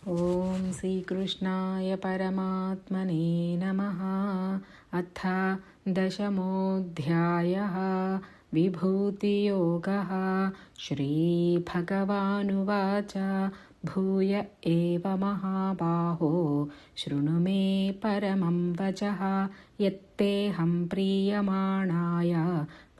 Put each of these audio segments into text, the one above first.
ॐ श्रीकृष्णाय परमात्मने नमः। अथ दशमोऽध्यायः विभूतियोगः। श्रीभगवानुवाच भूय एव महाबाहो शृणु मे परमं वचः। यत्तेऽहं प्रीयमाणाय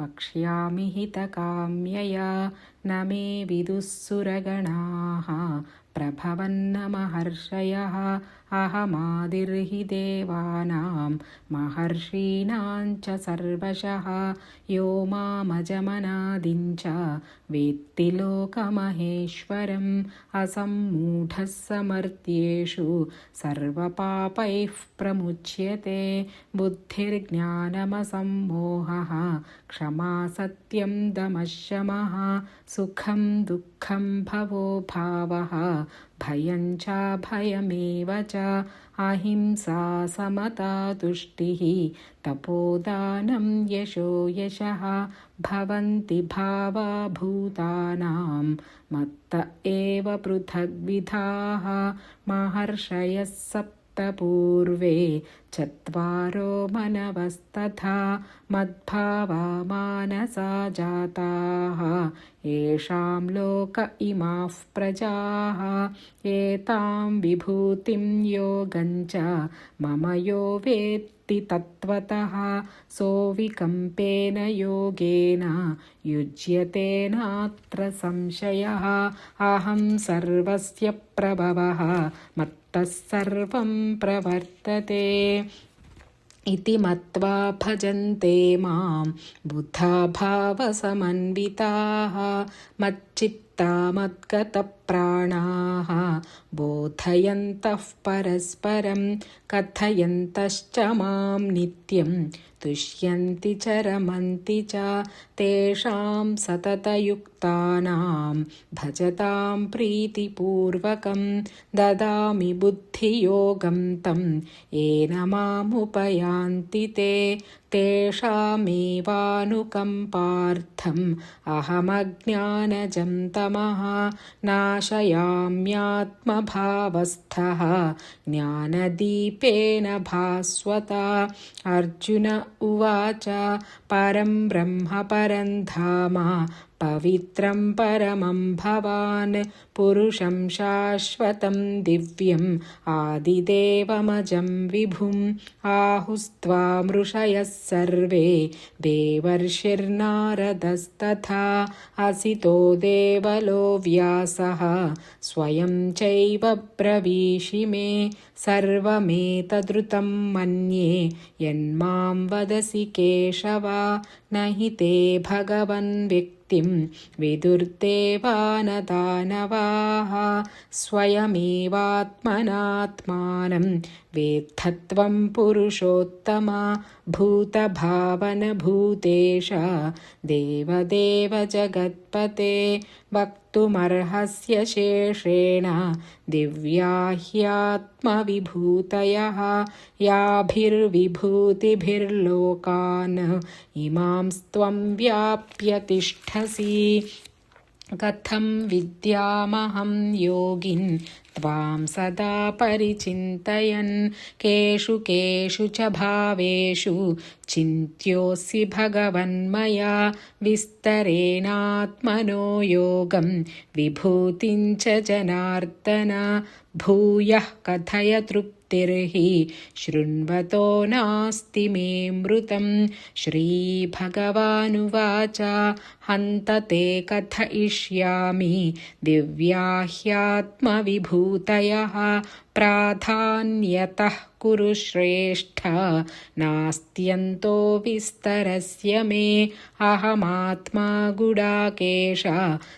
वक्ष्यामि हितकाम्यया। न मे विदुः सुरगणाः प्रभवन्न महर्षयः। अहमादिर्हि देवानां महर्षीणां च सर्वशः। यो मामजमनादिं च वेत्ति लोकमहेश्वरम्। असम्मूढः समर्थ्येषु सर्वपापैः प्रमुच्यते। बुद्धिर्ज्ञानमसम्मोहः क्षमा सत्यं दमः शमः। सुखं दुःखं भवो भावः भयं चाभयमेव च। अहिंसा समता तुष्टिः तपोदानं यशो यशः। भवन्ति भावा भूतानां मत्त एव पृथग्विधाः। महर्षयः सप्त पूर्वे चत्वारो मनवस्तथा मद्भावा मानसा जाताः। येषां लोक इमाः प्रजाः एतां विभूतिं योगञ्च मम यो वेत्ति तत्त्वतः। सोऽविकम्पेन योगेन युज्यते नात्र संशयः। अहं सर्वस्य प्रभवः मत्तः सर्वं प्रवर्तते। इति मत्वा भजन्ते मां बुधा भावसमन्विताः। मच्चित्ता मद्गतप्राणाः बोधयन्तः परस्परं कथयन्तश्च मां नित्यं तुष्यन्ति च रमन्ति च। तेषां सततयुक्तानां भजतां प्रीतिपूर्वकं ददामि बुद्धियोगं तं येन मामुपयान्ति ते। तेषामेवानुकम्पार्थम् अहमज्ञानजं तमः नाशयाम्यात्मभावस्थः ज्ञानदीपेन भास्वता। अर्जुन उवाच परं ब्रह्म परं धाम पवित्रं परमं भवान् पुरुषं शाश्वतं दिव्यम् आदिदेवमजं विभुम्। आहुस्त्वा मृषयः सर्वे देवर्षिर्नारदस्तथा असितो देवलो व्यासः स्वयं चैव ब्रवीषि मे। सर्वमेतदृतं मन्ये यन्मां वदसि केशव। न हि ते भगवन् व्यक्तिं विदुर्देवानदानवाः। स्वयमेवात्मनात्मानं वेत्थत्वं पुरुषोत्तम। भूतभावन भूतेश देवदेव जगत्पते। वक्तुमर्हस्य शेषेण दिव्या ह्यात्मविभूतयः। याभिर्विभूतिभिर्लोकान् इमांस्त्वं व्याप्य तिष्ठसि। कथं विद्यामहं योगिन् त्वां सदा परिचिन्तयन्। केषु केषु च भावेषु चिन्त्योऽसि भगवन्मया। विस्तरेणात्मनो योगं विभूतिं च जनार्दन। भूयः कथय तृप्तिर्हि शृण्वतो नास्ति मे मृतं। श्रीभगवानुवाच हन्त ते कथयिष्यामि दिव्या ह्यात्मविभूतयः। प्राधान्यतः कुरु श्रेष्ठ नास्त्यन्तो विस्तरस्य मे। अहमात्मा गुडाकेश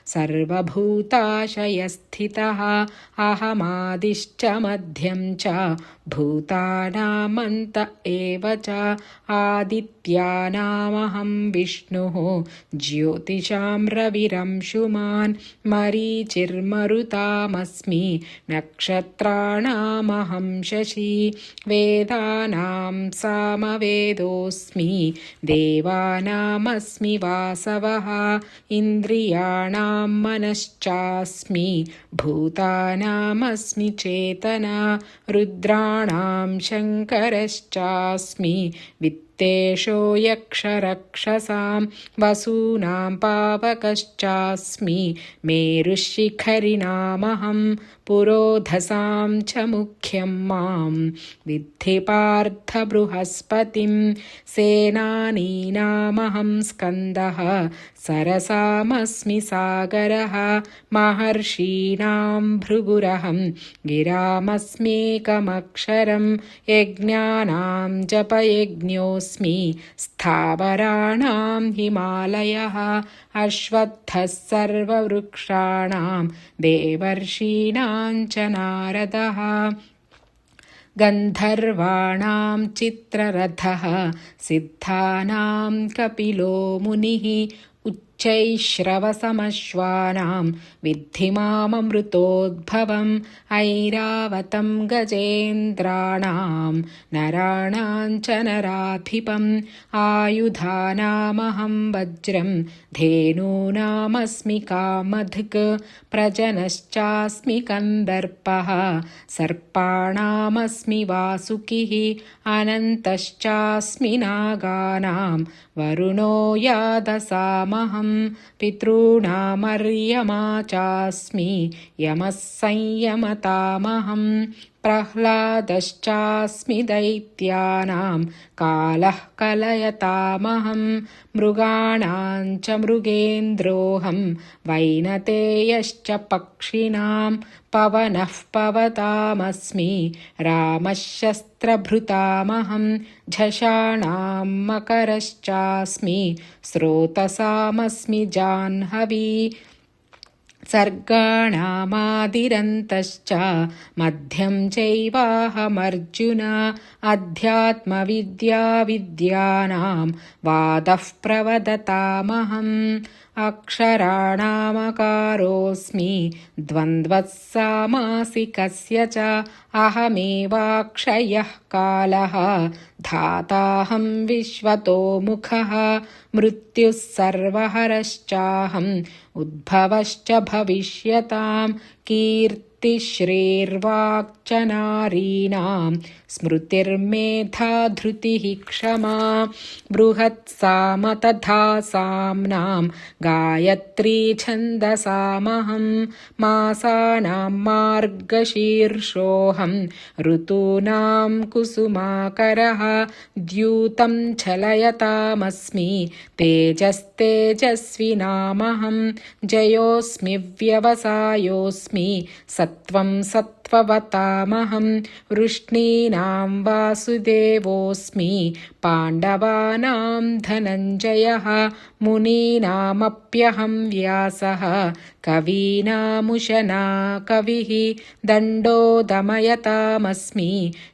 सर्वभूताशयस्थितः। अहमादिश्च मध्यं च भूतानामन्त एव च। आदित्यानामहं विष्णुः ज्योतिषां रविरंशुमान्। मरीचिर्मरुतामस्मि नक्षत्राणां रुद्राणामहं शशी वेदानां सामवेदोऽस्मि देवानामस्मि वासवः इन्द्रियाणां मनश्चास्मि भूतानामस्मि चेतना रुद्राणां शङ्करश्चास्मि वित्तेषो यक्षरक्षसां वसूनां पावकश्चास्मि मेरुशिखरिणामहं पुरोधसां च मुख्यं मां विद्धि पार्थ बृहस्पतिं सेनानीनामहं स्कन्दः सरसामस्मि सागरः महर्षीणां भृगुरहं गिरामस्म्येकमक्षरं यज्ञानां जपयज्ञोऽस्मि स्थावराणां हिमालयः अश्वत्थः सर्ववृक्षाणां देवर्षीणां च नारदः गन्धर्वाणां चित्ररथः सिद्धानां कपिलो मुनिः उच्चैश्रवसमश्वानां विद्धि माममृतोद्भवम् ऐरावतं गजेन्द्राणां नराणां च नराधिपम् आयुधानामहं वज्रं धेनूनामस्मि कामधुक् प्रजनश्चास्मि कन्दर्पः सर्पाणामस्मि वासुकिः अनन्तश्चास्मि नागानां वरुणो यादसामहं पितॄणामर्यमा चास्मि यमः संयमतामहं प्रह्लादश्चास्मि दैत्यानां कालः कलयतामहं मृगाणां च मृगेन्द्रोऽहं वैनतेयश्च पक्षिणां पवनः पवतामस्मि रामः शस्त्रभृतामहं झषाणां मकरश्चास्मि स्रोतसामस्मि जाह्नवी सर्गाणामादिरन्तश्च मध्यं चैवाहमर्जुन अध्यात्मविद्याविद्यानां वादः प्रवदतामहम् अक्षराणामकारोऽस्मि द्वन्द्वः सामासिकस्य च अहमेवाक्षयः कालः धाताहं विश्वतोमुखः मृत्युः सर्वहरश्चाहम् उद्भवश्च भविष्यतां कीर्तिश्रीर्वाक् च नारीणां स्मृतिर्मेधा धृतिः क्षमा बृहत्साम तथा साम्नां गायत्री छन्दसामहं मासानां मार्गशीर्षोऽहं ऋतूनां कुसुमाकरः द्यूतं छलयतामस्मि तेजस्तेजस्विनामहं जयोऽस्मि व्यवसायोऽस्मि सत्त्वं सत्त्ववतामहं वृष्णीनां वासुदेवोऽस्मि पाण्डवानां धनञ्जयः मुनीनामप्यहं व्यासः कवीनामुशना कविः दण्डो दमयतामस्मि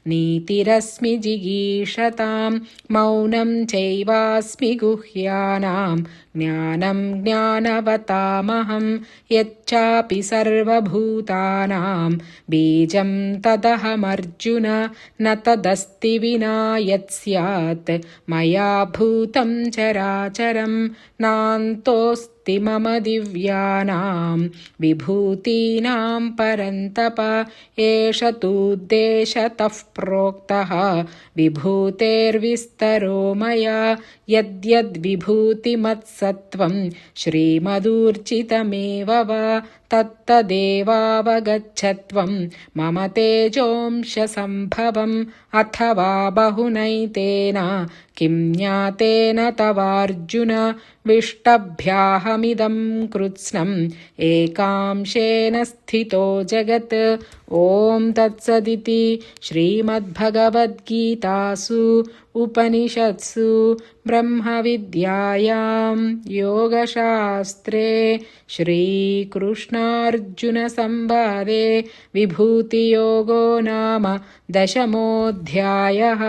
नीतिरस्मि जिगीषतां मौनं चैवास्मि गुह्यानां ज्ञानं ज्ञानवतामहं यच्चापि सर्वभूतानां बीजं तदहमर्जुन न तदस्ति विना यत् स्यात् मया भूतं चराचरं नान्तोऽस्ति मम दिव्यानां विभूतीनां परन्तप एष तूद्देशतः प्रोक्तः विभूतेर्विस्तरो मया यद्यद्विभूतिमत्सत्त्वं श्रीमदूर्जितमेव वा तत्तदेवावगच्छत्वं मम तेजोंशसम्भवम् अथवा बहुनैतेन किं ज्ञातेन तवार्जुन विष्टभ्याहमिदं कृत्स्नम् एकांशेन स्थितो जगत् ॐ तत्सदिति श्रीमद्भगवद्गीतासु उपनिषत्सु ब्रह्मविद्यायां योगशास्त्रे श्रीकृष्णार्जुनसंवादे विभूतियोगो नाम 10मोऽध्यायः।